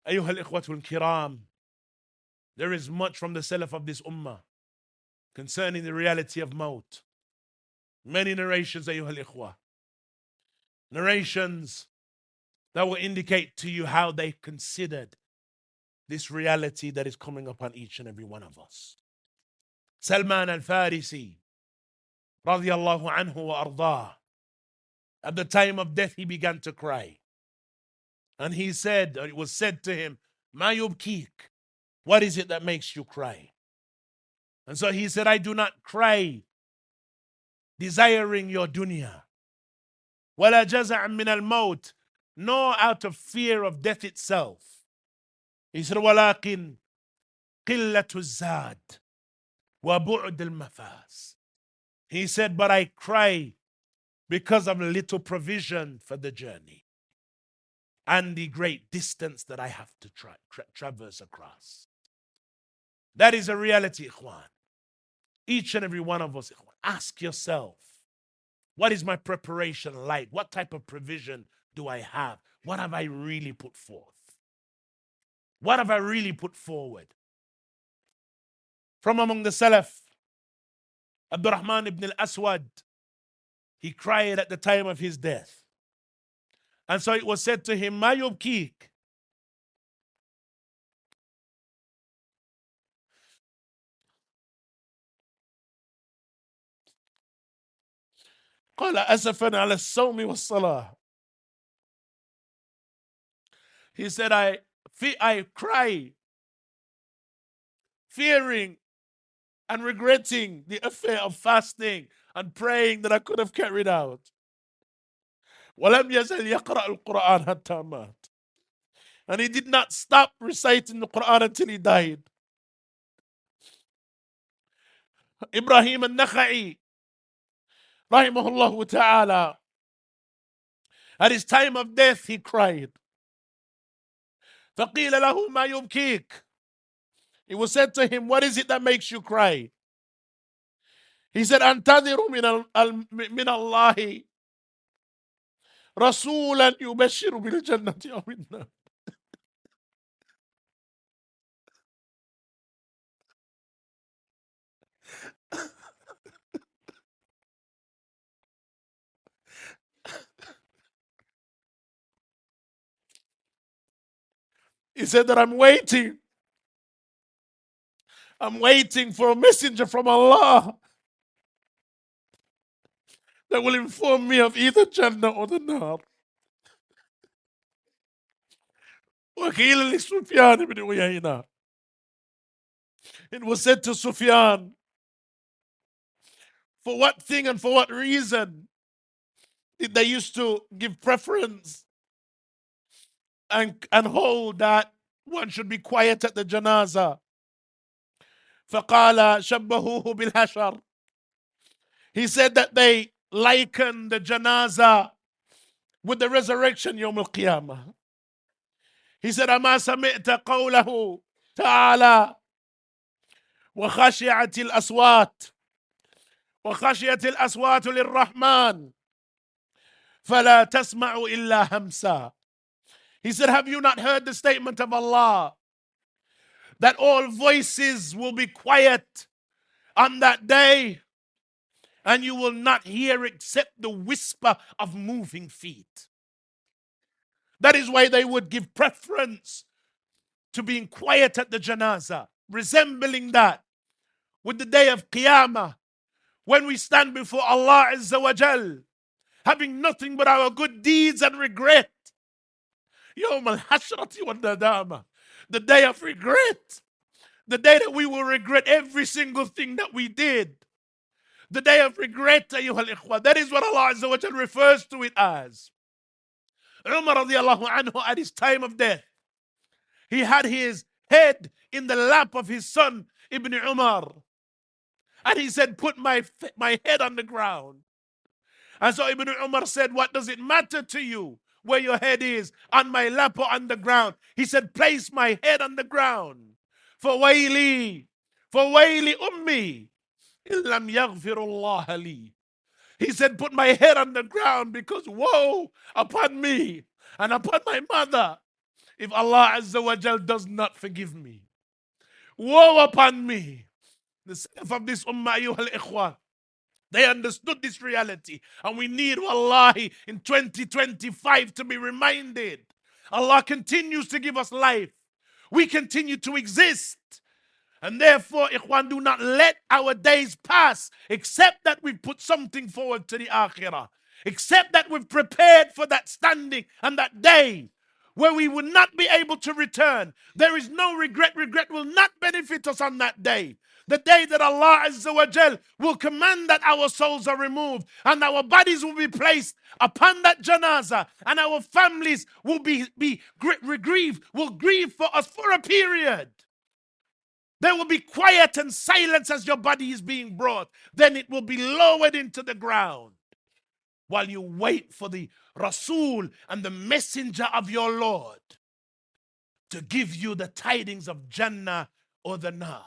أيها الإخوة الكرام, there is much from the Salaf of this ummah concerning the reality of maut. Many narrations, أيها الإخوة. Narrations that will indicate to you how they considered this reality that is coming upon each and every one of us. Salman al-Farisi, radiyallahu anhu wa ardah, at the time of death, he began to cry. And he said, or it was said to him, Ma yubkik, what is it that makes you cry? And so he said, I do not cry desiring your dunya. Wala jaza'an min al-maut, nor out of fear of death itself. He said, walakin qillatu zad wa bu'd al-mafaz. He said, but I cry because of little provision for the journey and the great distance that I have to traverse across. That is a reality, ikhwan. Each and every one of us, ikhwan, ask yourself, what is my preparation like? What type of provision do I have? What have I really put forth? What have I really put forward? From among the Salaf, Abdurrahman ibn al-Aswad, he cried at the time of his death. And so it was said to him, Ma yubkik. قال أسفا على الصوم والصلاة. He said, I cry, fearing and regretting the affair of fasting and praying that I could have carried out. ولم يزل يقرأ القرآن حتى مات. And he did not stop reciting the Quran until he died. Ibrahim al-Nakha'i, rahimahullah ta'ala, at his time of death, he cried. فَقِيلَ لَهُ مَا يُبْكِيكَ. It was said to him, what is it that makes you cry? He said, أَنْتَظِرُ مِنَ اللَّهِ رَسُولًا يُبَشِّرُ بِالْجَنَّةِ أَوِ النَّارِ. He said that I'm waiting for a messenger from Allah that will inform me of either Jannah or the Nar. وقيل لسفيان بن عيينة. It was said to Sufyan, for what thing and for what reason did they used to give preference and hold that one should be quiet at the janaza? فقال شبهوه بالحشر. He said that they likened the janaza with the resurrection يوم القيامة. He said, أما سمعت قوله تعالى وخشعت الأصوات للرحمن فلا تسمع إلا همسا. He said, have you not heard the statement of Allah that all voices will be quiet on that day and you will not hear except the whisper of moving feet? That is why they would give preference to being quiet at the janazah, resembling that with the day of Qiyamah, when we stand before Allah Azza wa Jal, having nothing but our good deeds and regret. Yawm al-hashrati wa nadama, the day of regret, the day that we will regret every single thing that we did. The day of regret, ayyuha al-ikhwa. That is what Allah Azza wa Jal refers to it as. Umar radiallahu anhu, at his time of death, he had his head in the lap of his son Ibn Umar. And he said, put my head on the ground. And so Ibn Umar said, what does it matter to you where your head is, on my lap or on the ground? He said, place my head on the ground. فَوَيْلِي ummi إِن لَمْ يَغْفِرُ اللَّهَ لِي. He said, put my head on the ground because woe upon me and upon my mother if Allah Azza wa Jal does not forgive me. Woe upon me. The Salaf of this ummah, ayyuhal ikhwan, they understood this reality. And we need, wallahi, in 2025 to be reminded. Allah continues to give us life. We continue to exist. And therefore, ikhwan, do not let our days pass except that we've put something forward to the akhirah. Except that we've prepared for that standing and that day where we will not be able to return. There is no regret. Regret will not benefit us on that day. The day that Allah Azza wa Jal will command that our souls are removed and our bodies will be placed upon that janazah, and our families will will grieve for us for a period. There will be quiet and silence as your body is being brought. Then it will be lowered into the ground while you wait for the Rasul and the messenger of your Lord to give you the tidings of Jannah or the Nar.